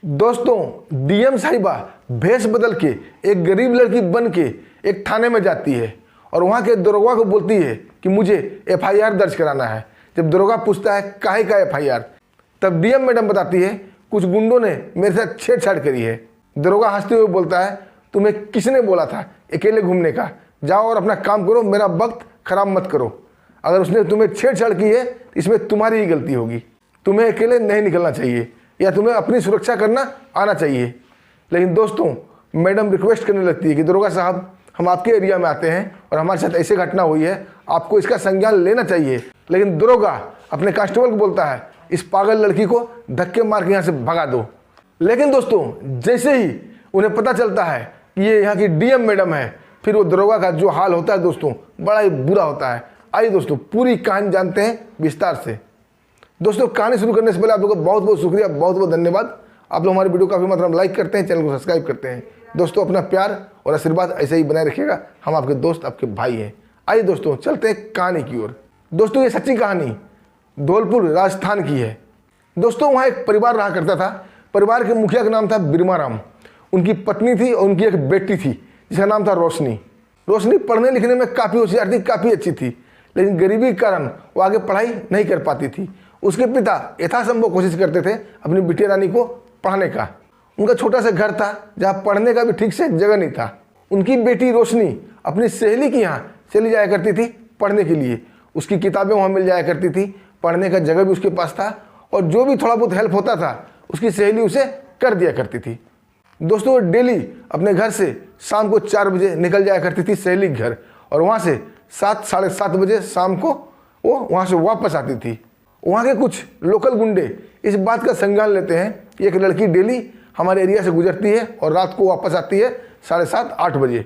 दोस्तों डीएम साहिबा भेष बदल के एक गरीब लड़की बन के एक थाने में जाती है और वहाँ के दरोगा को बोलती है कि मुझे एफआईआर दर्ज कराना है। जब दरोगा पूछता है काहे का एफआईआर, तब डीएम मैडम बताती है कुछ गुंडों ने मेरे साथ छेड़छाड़ करी है। दरोगा हंसते हुए बोलता है तुम्हें किसने बोला था अकेले घूमने का, जाओ और अपना काम करो, मेरा वक्त खराब मत करो। अगर उसने तुम्हें छेड़छाड़ की है इसमें तुम्हारी ही गलती होगी, तुम्हें अकेले नहीं निकलना चाहिए या तुम्हें अपनी सुरक्षा करना आना चाहिए। लेकिन दोस्तों मैडम रिक्वेस्ट करने लगती है कि दरोगा साहब हम आपके एरिया में आते हैं और हमारे साथ ऐसी घटना हुई है, आपको इसका संज्ञान लेना चाहिए। लेकिन दरोगा अपने कांस्टेबल को बोलता है इस पागल लड़की को धक्के मार के यहाँ से भगा दो। लेकिन दोस्तों जैसे ही उन्हें पता चलता है कि ये यहाँ की डीएम मैडम है, फिर वो दरोगा का जो हाल होता है दोस्तों बड़ा ही बुरा होता है। आइए दोस्तों पूरी कहानी जानते हैं विस्तार से। दोस्तों कहानी शुरू करने से पहले आप लोगों का बहुत बहुत शुक्रिया, बहुत बहुत धन्यवाद। आप लोग हमारी वीडियो काफ़ी मात्रा में लाइक करते हैं, चैनल को सब्सक्राइब करते हैं। दोस्तों अपना प्यार और आशीर्वाद ऐसे ही बनाए रखिएगा, हम आपके दोस्त आपके भाई हैं। आइए दोस्तों चलते हैं कहानी की ओर। दोस्तों ये सच्ची कहानी धौलपुर राजस्थान की है। दोस्तों वहाँ एक परिवार रहा करता था। परिवार के मुखिया का नाम था बिरमाराम, उनकी पत्नी थी और उनकी एक बेटी थी जिसका नाम था रोशनी। रोशनी पढ़ने लिखने में काफ़ी होशियार थी, काफ़ी अच्छी थी, लेकिन गरीबी के कारण वो आगे पढ़ाई नहीं कर पाती थी। उसके पिता यथासंभव कोशिश करते थे अपनी बिटिया रानी को पढ़ाने का। उनका छोटा सा घर था जहाँ पढ़ने का भी ठीक से जगह नहीं था। उनकी बेटी रोशनी अपनी सहेली के यहाँ चली जाया करती थी पढ़ने के लिए। उसकी किताबें वहाँ मिल जाया करती थी, पढ़ने का जगह भी उसके पास था और जो भी थोड़ा बहुत हेल्प होता था उसकी सहेली उसे कर दिया करती थी। दोस्तों वो डेली अपने घर से शाम को 4 बजे निकल जाया करती थी सहेली के घर और वहाँ से 7 साढ़े 7 बजे शाम को वो वहाँ से वापस आती थी। वहाँ के कुछ लोकल गुंडे इस बात का संज्ञान लेते हैं कि एक लड़की डेली हमारे एरिया से गुजरती है और रात को वापस आती है 7:30-8 बजे।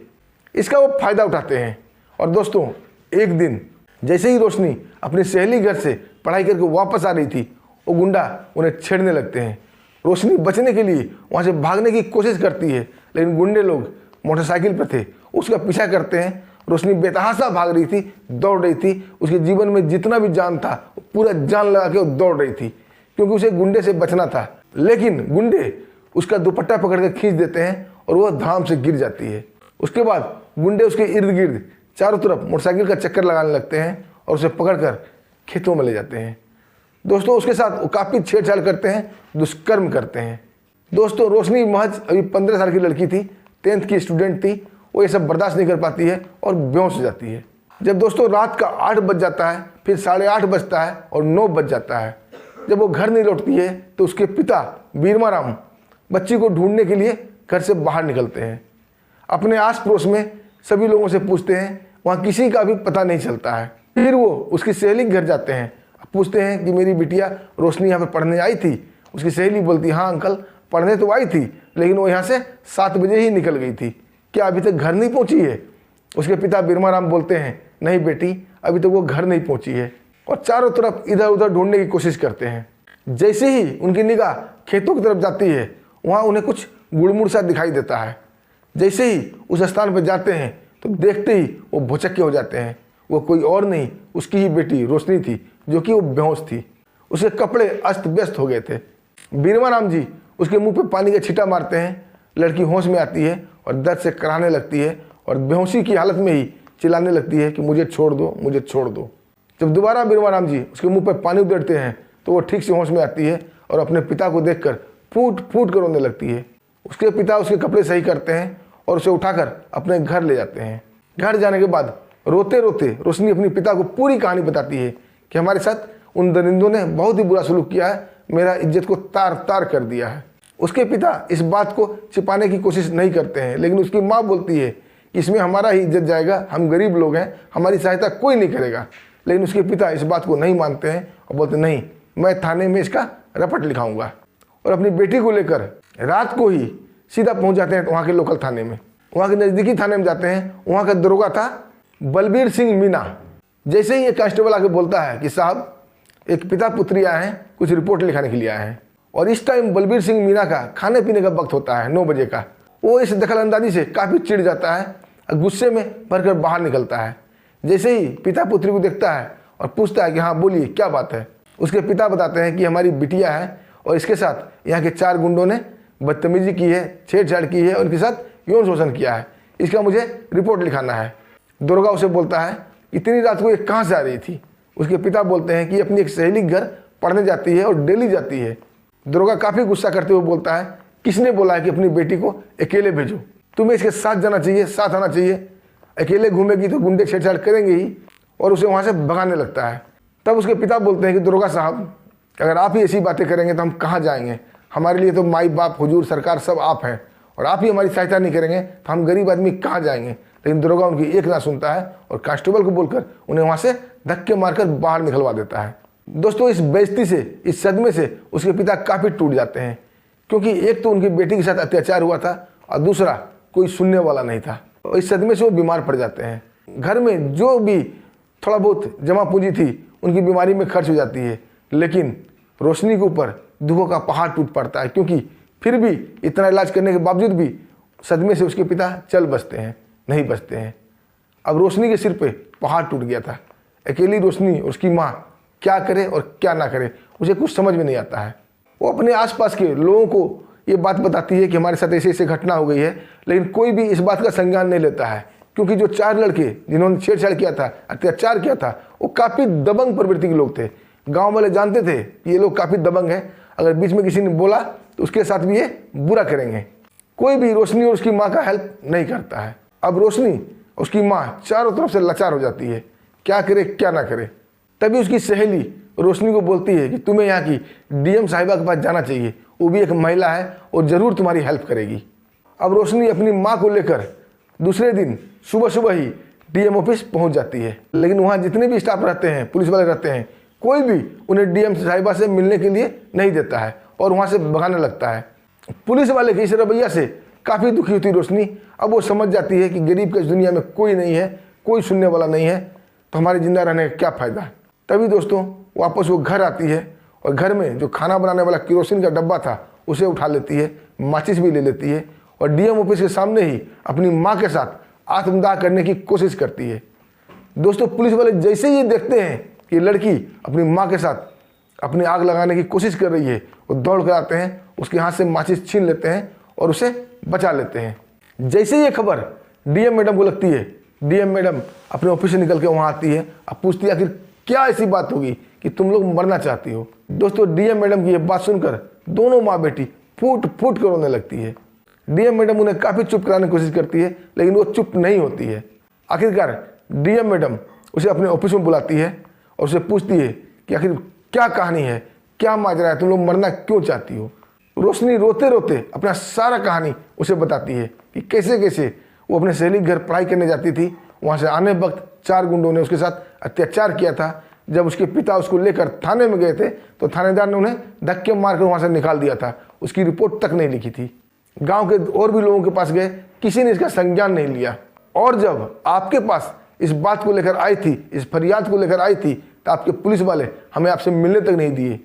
इसका वो फ़ायदा उठाते हैं। और दोस्तों एक दिन जैसे ही रोशनी अपनी सहेली घर से पढ़ाई करके वापस आ रही थी, वो गुंडा उन्हें छेड़ने लगते हैं। रोशनी बचने के लिए वहाँ से भागने की कोशिश करती है, लेकिन गुंडे लोग मोटरसाइकिल पर थे, उसका पीछा करते हैं। रोशनी बेतहाशा भाग रही थी, दौड़ रही थी। उसके जीवन में जितना भी जान था पूरा जान लगा के वो दौड़ रही थी क्योंकि उसे गुंडे से बचना था। लेकिन गुंडे उसका दुपट्टा पकड़ के खींच देते हैं और वह धाम से गिर जाती है। उसके बाद गुंडे उसके इर्द गिर्द चारों तरफ मोटरसाइकिल का चक्कर लगाने लगते हैं और उसे पकड़कर खेतों में ले जाते हैं। दोस्तों उसके साथ वो काफ़ी छेड़छाड़ करते हैं, दुष्कर्म करते हैं। दोस्तों रोशनी महज अभी 15 साल की लड़की थी, 10th की स्टूडेंट थी। वो ये सब बर्दाश्त नहीं कर पाती है और बेहोश हो जाती है। जब दोस्तों रात का 8 बज जाता है, फिर 8:30 बजता है और 9 बज जाता है, जब वो घर नहीं लौटती है तो उसके पिता बीरमाराम बच्ची को ढूंढने के लिए घर से बाहर निकलते हैं। अपने आस पड़ोस में सभी लोगों से पूछते हैं, वहाँ किसी का भी पता नहीं चलता है। फिर वो उसकी सहेली के घर जाते हैं, पूछते हैं कि मेरी बिटिया रोशनी यहाँ पर पढ़ने आई थी। उसकी सहेली बोलती हाँ अंकल पढ़ने तो आई थी, लेकिन वो यहाँ से 7 बजे ही निकल गई थी, क्या अभी तक घर नहीं पहुँची है? उसके पिता बिरमाराम बोलते हैं नहीं बेटी, अभी तक वो घर नहीं पहुँची है। और चारों तरफ इधर उधर ढूंढने की कोशिश करते हैं। जैसे ही उनकी निगाह खेतों की तरफ जाती है, वहाँ उन्हें कुछ गुड़मुड़ सा दिखाई देता है। जैसे ही उस स्थान पर जाते हैं तो देखते ही वो भौचक्के हो जाते हैं। वो कोई और नहीं उसकी ही बेटी रोशनी थी, जो कि वो बेहोश थी। उसके कपड़े अस्त व्यस्त हो गए थे। बीरमाराम जी उसके मुंह पे पानी का छींटा मारते हैं। लड़की होश में आती है और दर्द से कराहने लगती है और बेहोशी की हालत में ही चिल्लाने लगती है कि मुझे छोड़ दो, मुझे छोड़ दो। जब दोबारा बीरमाराम जी उसके मुंह पर पानी उधेड़ते हैं तो वो ठीक से होश में आती है और अपने पिता को देखकर फूट फूट कर रोने लगती है। उसके पिता उसके कपड़े सही करते हैं और उसे उठाकर अपने घर ले जाते हैं। घर जाने के बाद रोते रोते रोशनी अपने पिता को पूरी कहानी बताती है कि हमारे साथ उन दरिंदों ने बहुत ही बुरा सलूक किया है, मेरा इज्जत को तार तार कर दिया है। उसके पिता इस बात को छिपाने की कोशिश नहीं करते हैं, लेकिन उसकी माँ बोलती है कि इसमें हमारा ही इज्जत जाएगा, हम गरीब लोग हैं, हमारी सहायता कोई नहीं करेगा। लेकिन उसके पिता इस बात को नहीं मानते हैं और बोलते नहीं, मैं थाने में इसका रपट लिखाऊंगा। और अपनी बेटी को लेकर रात को ही सीधा पहुंच जाते हैं वहाँ के लोकल थाने में। वहाँ के नज़दीकी थाने में जाते हैं। वहाँ का दरोगा था बलबीर सिंह मीना। जैसे ही ये कांस्टेबल आके बोलता है कि साहब एक पिता पुत्री आए हैं, कुछ रिपोर्ट लिखाने के लिए आए हैं। और इस टाइम बलबीर सिंह मीना का खाने पीने का वक्त होता है 9 बजे का। वो इस दखलंदाजी से काफ़ी चिढ़ जाता है और गुस्से में भरकर बाहर निकलता है। जैसे ही पिता पुत्री को देखता है और पूछता है कि हाँ बोलिए क्या बात है, उसके पिता बताते हैं कि हमारी बिटिया है और इसके साथ यहाँ के 4 गुंडों ने बदतमीजी की है, छेड़छाड़ की है, उनके साथ यौन शोषण किया है, इसका मुझे रिपोर्ट लिखाना है। दुर्गा उसे बोलता है इतनी रात को ये कहाँ से आ रही थी। उसके पिता बोलते हैं कि अपनी एक सहेली के घर पढ़ने जाती है और डेली जाती है। दुर्गा काफ़ी गुस्सा करते हुए बोलता है किसने बोला है कि अपनी बेटी को अकेले भेजो, तुम्हें इसके साथ जाना चाहिए, साथ आना चाहिए। अकेले घूमेगी तो गुंडे छेड़छाड़ करेंगे ही, और उसे वहाँ से भगाने लगता है। तब उसके पिता बोलते हैं कि दुर्गा साहब, अगर आप ही ऐसी बातें करेंगे तो हम कहाँ जाएंगे, हमारे लिए तो माई बाप हुजूर सरकार सब आप हैं, और आप ही हमारी सहायता नहीं करेंगे तो हम गरीब आदमी कहाँ जाएंगे। लेकिन दुर्गा उनकी एक ना सुनता है और कांस्टेबल को बोलकर उन्हें वहाँ से धक्के मारकर बाहर निकलवा देता है। दोस्तों, इस बेइज्जती से, इस सदमे से उसके पिता काफ़ी टूट जाते हैं, क्योंकि एक तो उनकी बेटी के साथ अत्याचार हुआ था और दूसरा कोई सुनने वाला नहीं था, और इस सदमे से वो बीमार पड़ जाते हैं। घर में जो भी थोड़ा बहुत जमा पूंजी थी उनकी बीमारी में खर्च हो जाती है, लेकिन रोशनी के ऊपर दुखों का पहाड़ टूट पड़ता है, क्योंकि फिर भी इतना इलाज करने के बावजूद भी सदमे से उसके पिता चल बसते हैं, नहीं बचते हैं। अब रोशनी के सिर पे पहाड़ टूट गया था। अकेली रोशनी, उसकी माँ क्या करे और क्या ना करे, उसे कुछ समझ में नहीं आता है। वो अपने आसपास के लोगों को ये बात बताती है कि हमारे साथ ऐसे ऐसे घटना हो गई है, लेकिन कोई भी इस बात का संज्ञान नहीं लेता है, क्योंकि जो 4 लड़के जिन्होंने छेड़छाड़ किया था, अत्याचार किया था, वो काफ़ी दबंग प्रवृत्ति के लोग थे। गांव वाले जानते थे कि ये लोग काफ़ी दबंग हैं, अगर बीच में किसी ने बोला तो उसके साथ भी ये बुरा करेंगे। कोई भी रोशनी और उसकी माँ का हेल्प नहीं करता है। अब रोशनी, उसकी माँ चारों तरफ से लाचार हो जाती है, क्या करे क्या ना करे। तभी उसकी सहेली रोशनी को बोलती है कि तुम्हें यहाँ की डीएम साहिबा के पास जाना चाहिए, वो भी एक महिला है और ज़रूर तुम्हारी हेल्प करेगी। अब रोशनी अपनी माँ को लेकर दूसरे दिन सुबह सुबह ही डीएम ऑफिस पहुँच जाती है, लेकिन वहाँ जितने भी स्टाफ रहते हैं, पुलिस वाले रहते हैं, कोई भी उन्हें डीएम साहिबा से मिलने के लिए नहीं देता है और वहाँ से भगाने लगता है। पुलिस वाले के इस रवैया से काफ़ी दुखी होती रोशनी। अब वो समझ जाती है कि गरीब की इस दुनिया में कोई नहीं है, कोई सुनने वाला नहीं है, तो हमारे जिंदा रहने का क्या फ़ायदा। तभी दोस्तों वापस वो घर आती है और घर में जो खाना बनाने वाला केरोसिन का डब्बा था उसे उठा लेती है, माचिस भी ले लेती है और डीएम ऑफिस के सामने ही अपनी माँ के साथ आत्मदाह करने की कोशिश करती है। दोस्तों, पुलिस वाले जैसे ही देखते हैं कि लड़की अपनी माँ के साथ अपनी आग लगाने की कोशिश कर रही है, वो दौड़ कर आते हैं, उसके हाथ से माचिस छीन लेते हैं और उसे बचा लेते हैं। जैसे ये खबर डीएम मैडम को लगती है, डीएम मैडम अपने ऑफिस से निकल के वहाँ आती है। अब पूछती है आखिर क्या ऐसी बात होगी कि तुम लोग मरना चाहती हो। दोस्तों, डीएम मैडम की ये बात सुनकर दोनों माँ बेटी फूट फूट कर रोने लगती है। डीएम मैडम उन्हें काफ़ी चुप कराने की कोशिश करती है, लेकिन वो चुप नहीं होती है। आखिरकार डीएम मैडम उसे अपने ऑफिस में बुलाती है और उसे पूछती है कि आखिर क्या कहानी है, क्या माजरा है, तुम लोग मरना क्यों चाहती हो। रोशनी रोते रोते अपना सारा कहानी उसे बताती है कि कैसे कैसे वो अपने सहेली घर पढ़ाई करने जाती थी, वहाँ से आने वक्त 4 गुंडों ने उसके साथ अत्याचार किया था। जब उसके पिता उसको लेकर थाने में गए थे तो थानेदार ने उन्हें धक्के मारकर वहाँ से निकाल दिया था, उसकी रिपोर्ट तक नहीं लिखी थी। गांव के और भी लोगों के पास गए, किसी ने इसका संज्ञान नहीं लिया। और जब आपके पास इस बात को लेकर आई थी, इस फरियाद को लेकर आई थी, तो आपके पुलिस वाले हमें आपसे मिलने तक नहीं दिए।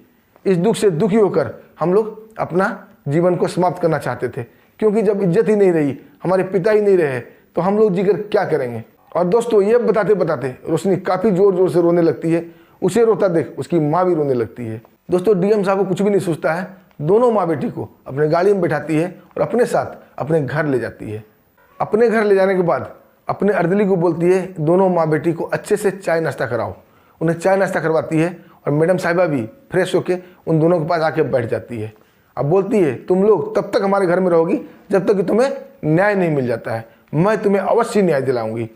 इस दुख से दुखी होकर हम लोग अपना जीवन को समाप्त करना चाहते थे, क्योंकि जब इज्जत ही नहीं रही, हमारे पिता ही नहीं रहे, तो हम लोग जीकर क्या करेंगे। और दोस्तों, ये बताते बताते रोशनी काफ़ी ज़ोर ज़ोर से रोने लगती है। उसे रोता देख उसकी माँ भी रोने लगती है। दोस्तों, डीएम साहब को कुछ भी नहीं सोचता है, दोनों माँ बेटी को अपने गाड़ी में बैठाती है और अपने साथ अपने घर ले जाती है। अपने घर ले जाने के बाद अपने अर्दली को बोलती है दोनों माँ बेटी को अच्छे से चाय नाश्ता कराओ। उन्हें चाय नाश्ता करवाती है और मैडम साहिबा भी फ्रेश होकर उन दोनों के पास आके बैठ जाती है। अब बोलती है तुम लोग तब तक हमारे घर में रहोगी जब तक कि तुम्हें न्याय नहीं मिल जाता है, मैं तुम्हें अवश्य न्याय दिलाऊंगी।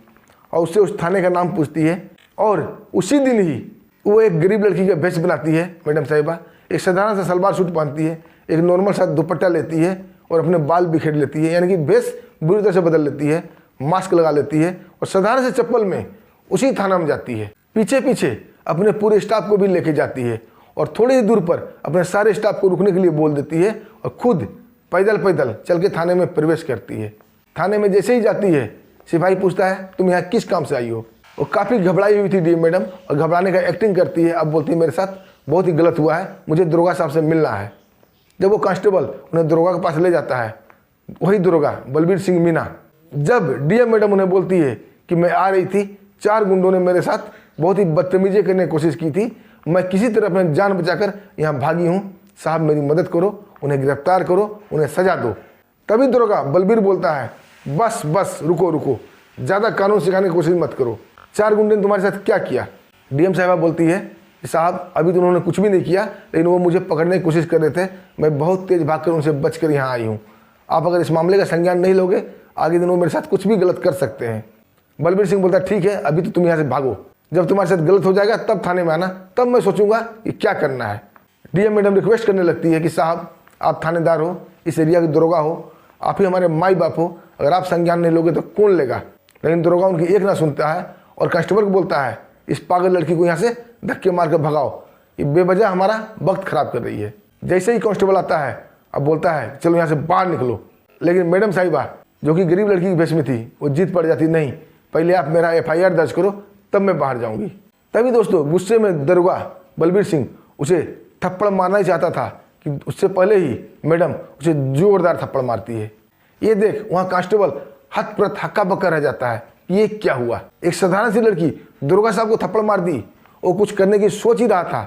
और उससे उस थाने का नाम पूछती है और उसी दिन ही वो एक गरीब लड़की का भेष बनाती है। मैडम साहिबा एक साधारण सा सलवार सूट पहनती है, एक नॉर्मल सा दुपट्टा लेती है और अपने बाल बिखेर लेती है, यानी कि भेष बुरी तरह से बदल लेती है, मास्क लगा लेती है और साधारण से चप्पल में उसी थाना में जाती है। पीछे पीछे अपने पूरे स्टाफ को भी लेके जाती है और थोड़ी ही दूर पर अपने सारे स्टाफ को रुकने के लिए बोल देती है और खुद पैदल पैदल चल के थाने में प्रवेश करती है। थाने में जैसे ही जाती है, सिपाही पूछता है तुम यहाँ किस काम से आई हो। वो काफ़ी घबराई हुई थी डी मैडम और घबराने का एक्टिंग करती है। अब बोलती है मेरे साथ बहुत ही गलत हुआ है, मुझे दरोगा साहब से मिलना है। जब वो कांस्टेबल उन्हें दरोगा के पास ले जाता है, वही दरोगा बलबीर सिंह मीना, जब डीएम मैडम उन्हें बोलती है कि मैं आ रही थी, 4 गुंडों ने मेरे साथ बहुत ही बदतमीजी करने की कोशिश की थी, मैं किसी तरह अपने जान बचाकर यहाँ भागी हूँ, साहब मेरी मदद करो। उन्हें गिरफ्तार करो, उन्हें सजा दो। तभी दरोगा बलबीर बोलता है, बस बस रुको रुको, ज़्यादा कानून सिखाने की कोशिश मत करो, 4 गुंडे ने तुम्हारे साथ क्या किया। डीएम साहिबा बोलती है कि साहब अभी तो उन्होंने कुछ भी नहीं किया, लेकिन वो मुझे पकड़ने की कोशिश कर रहे थे, मैं बहुत तेज़ भागकर उनसे बचकर यहाँ आई हूँ। आप अगर इस मामले का संज्ञान नहीं लोगे, आगे दिन वो मेरे साथ कुछ भी गलत कर सकते हैं। बलबीर सिंह बोलता है, ठीक है अभी तो तुम यहाँ से भागो, जब तुम्हारे साथ गलत हो जाएगा तब थाने में आना, तब मैं सोचूंगा कि क्या करना है। डीएम मैडम रिक्वेस्ट करने लगती है कि साहब आप थानेदार हो, इस एरिया के दरोगा हो, आप ही हमारे माई बाप हो, अगर आप संज्ञान नहीं लोगे तो कौन लेगा। लेकिन दरोगा उनकी एक ना सुनता है और कांस्टेबल को बोलता है, इस पागल लड़की को यहाँ से धक्के मार कर भगाओ, ये बेवजह हमारा वक्त खराब कर रही है। जैसे ही कांस्टेबल आता है अब बोलता है चलो यहाँ से बाहर निकलो, लेकिन मैडम साहिबा जो कि गरीब लड़की की भेष में थी वो जीत पड़ जाती, नहीं पहले आप मेरा FIR दर्ज करो तब मैं बाहर जाऊंगी। तभी दोस्तों गुस्से में दरोगा बलबीर सिंह उसे थप्पड़ मारना ही चाहता था कि उससे पहले ही मैडम उसे जोरदार थप्पड़ मारती है। ये देख वहाँ कांस्टेबल हतप्रत हक्का बक्का रह जाता है, ये क्या हुआ, एक साधारण सी लड़की दरोगा साहब को थप्पड़ मार दी, वो कुछ करने की सोच ही रहा था।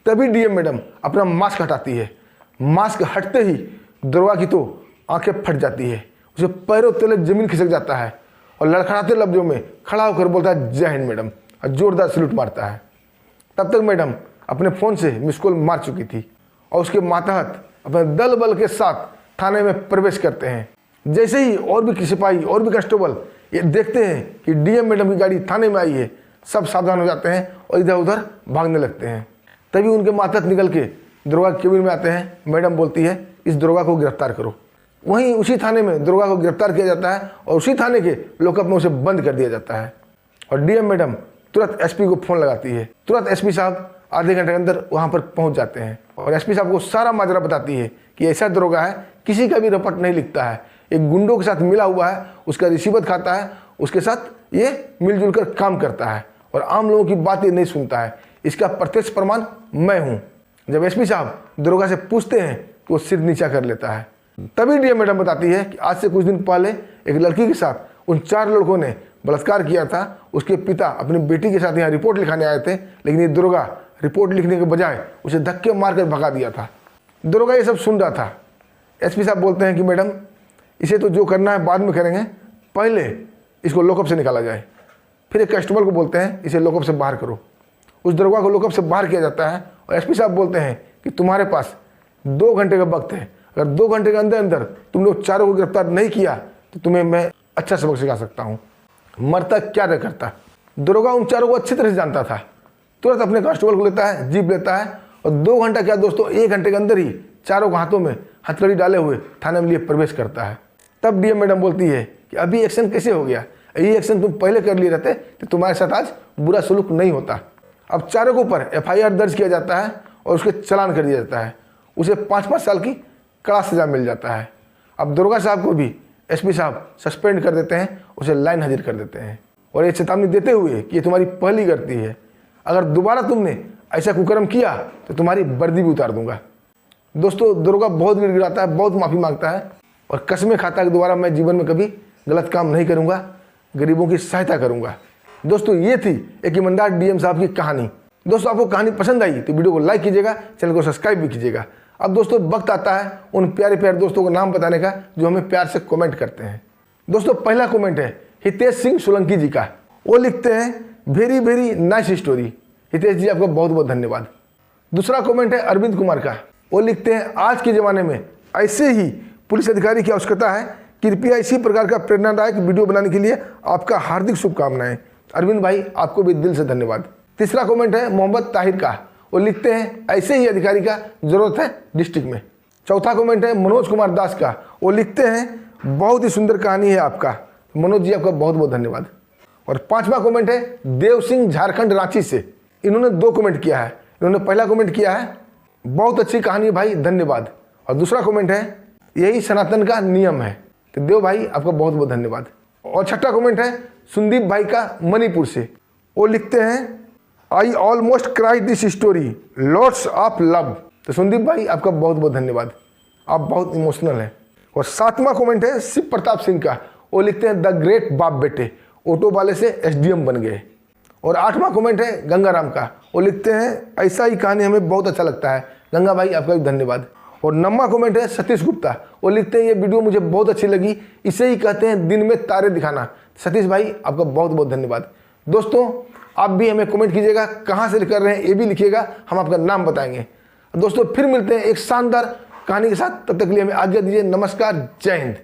तभी डीएम मैडम अपना मास्क हटाती है, मास्क हटते ही दरोगा की तो आंखें फट जाती है, उसे पैरों तले जमीन खिसक जाता है और लड़खड़ाते लफ्जों में खड़ा होकर बोलता है जय हिंद मैडम, और जोरदार सैल्यूट मारता है। तब तक मैडम अपने फ़ोन से मिस कॉल मार चुकी थी और उसके मातहत अपने दल बल के साथ थाने में प्रवेश करते हैं। जैसे ही और भी सिपाही और भी कांस्टेबल ये देखते हैं कि डीएम मैडम की गाड़ी थाने में आई है, सब सावधान हो जाते हैं और इधर उधर भागने लगते हैं। तभी उनके मातहत निकल के दरोगा के केबिन में आते हैं। मैडम बोलती है इस दरोगा को गिरफ्तार करो। वहीं उसी थाने में दरोगा को गिरफ्तार किया जाता है और उसी थाने के लॉकअप में उसे बंद कर दिया जाता है। और डीएम मैडम तुरंत एसपी को फ़ोन लगाती है। तुरंत एसपी साहब आधे घंटे के अंदर वहाँ पर पहुँच जाते हैं और एसपी साहब को सारा माजरा बताती है कि ऐसा दरोगा है, किसी का भी रपट नहीं लिखता है, एक गुंडों के साथ मिला हुआ है, उसका रिश्वत खाता है, उसके साथ ये मिलजुल कर काम करता है और आम लोगों की बातें नहीं सुनता है, इसका प्रत्यक्ष प्रमाण मैं हूँ। जब एसपी साहब दरोगा से पूछते हैं तो वो सिर नीचा कर लेता है। तभी डीएम मैडम बताती है कि आज से कुछ दिन पहले एक लड़की के साथ उन 4 लड़कों ने बलात्कार किया था। उसके पिता अपनी बेटी के साथ यहाँ रिपोर्ट लिखाने आए थे, लेकिन ये दरोगा रिपोर्ट लिखने के बजाय उसे धक्के मारकर भगा दिया था। दरोगा ये सब सुन रहा था। एसपी साहब बोलते हैं कि मैडम इसे तो जो करना है बाद में करेंगे, पहले इसको लॉकअप से निकाला जाए। फिर एक कस्टमर को बोलते हैं इसे लॉकअप से बाहर करो। उस दरोगा को लॉकअप से बाहर किया जाता है और एसपी साहब बोलते हैं कि तुम्हारे पास 2 घंटे का वक्त है, अगर 2 घंटे के अंदर अंदर तुमने उन 4 को गिरफ्तार नहीं किया तो तुम्हें मैं अच्छा सबक सिखा सकता हूँ। मरता क्या न करता। दरोगा उन 4 को अच्छी तरह से जानता था। तुरंत अपने कांस्टेबल को लेता है, जीप लेता है और 2 घंटा क्या दोस्तों 1 घंटे के अंदर ही 4 को हाथों में हथकड़ी डाले हुए थाने में लिए प्रवेश करता है। तब डीएम मैडम बोलती है कि अभी एक्शन कैसे हो गया, ये एक्शन तुम पहले कर लिए रहते तो तुम्हारे साथ आज बुरा सलूक नहीं होता। अब 4 के ऊपर FIR दर्ज किया जाता है और उसके चालान कर दिया जाता है। उसे 5-5 साल की कड़ा सजा मिल जाता है। अब दरोगा साहब को भी एसपी साहब सस्पेंड कर देते हैं, उसे लाइन हाजिर कर देते हैं और ये चेतावनी देते हुए कि ये तुम्हारी पहली गलती है, अगर दोबारा तुमने ऐसा कुकर्म किया तो तुम्हारी वर्दी भी उतार दूंगा। दोस्तों दरोगा बहुत गिड़गिड़ाता है, बहुत माफ़ी मांगता है और कसमें खाता है कि दोबारा मैं जीवन में कभी गलत काम नहीं करूँगा, गरीबों की सहायता करूँगा। दोस्तों ये थी एक ईमानदार डीएम साहब की कहानी। दोस्तों आपको कहानी पसंद आई तो वीडियो को लाइक कीजिएगा, चैनल को सब्सक्राइब भी कीजिएगा। अब दोस्तों वक्त आता है उन प्यारे प्यारे दोस्तों का नाम बताने का जो हमें प्यार से कमेंट करते हैं। दोस्तों पहला कमेंट है हितेश सिंह सोलंकी जी का। वो लिखते हैं very very nice story. Hitesh ji आपका बहुत बहुत धन्यवाद। दूसरा कमेंट है अरविंद कुमार का। वो लिखते हैं आज के ज़माने में ऐसे ही पुलिस अधिकारी की आवश्यकता है, कृपया इसी प्रकार का प्रेरणादायक वीडियो बनाने के लिए आपका हार्दिक शुभकामनाएं। अरविंद भाई आपको भी दिल से धन्यवाद। तीसरा कमेंट है मोहम्मद ताहिर का। वो लिखते हैं ऐसे ही अधिकारी का जरूरत है डिस्ट्रिक्ट में। चौथा कमेंट है मनोज कुमार दास का। वो लिखते हैं बहुत ही सुंदर कहानी है आपका। मनोज जी आपका बहुत बहुत धन्यवाद। और 5वां कमेंट है देव सिंह झारखंड रांची से। इन्होंने 2 कमेंट किया है। इन्होंने पहला कमेंट किया है बहुत अच्छी कहानी है भाई, धन्यवाद। और दूसरा कमेंट है यही सनातन का नियम है। तो देव भाई आपका बहुत बहुत धन्यवाद। और छठा कमेंट है संदीप भाई का मणिपुर से। वो लिखते हैं I almost cry this story, lots of love. तो संदीप भाई आपका बहुत बहुत धन्यवाद, आप बहुत इमोशनल हैं। और 7वां कमेंट है शिव प्रताप सिंह का। वो लिखते हैं द ग्रेट बाप बेटे, ऑटो वाले से SDM बन गए। और 8वां कमेंट है गंगाराम का। वो लिखते हैं ऐसा ही कहानी हमें बहुत अच्छा लगता है। गंगा भाई आपका भी धन्यवाद। और नम्मा कमेंट है सतीश गुप्ता, वो लिखते हैं ये वीडियो मुझे बहुत अच्छी लगी, इसे ही कहते हैं दिन में तारे दिखाना। सतीश भाई आपका बहुत बहुत धन्यवाद। दोस्तों आप भी हमें कमेंट कीजिएगा, कहाँ से कर रहे हैं ये भी लिखिएगा, हम आपका नाम बताएंगे। दोस्तों फिर मिलते हैं एक शानदार कहानी के साथ, तब तक के लिए हमें आज्ञा दीजिए। नमस्कार, जय हिंद।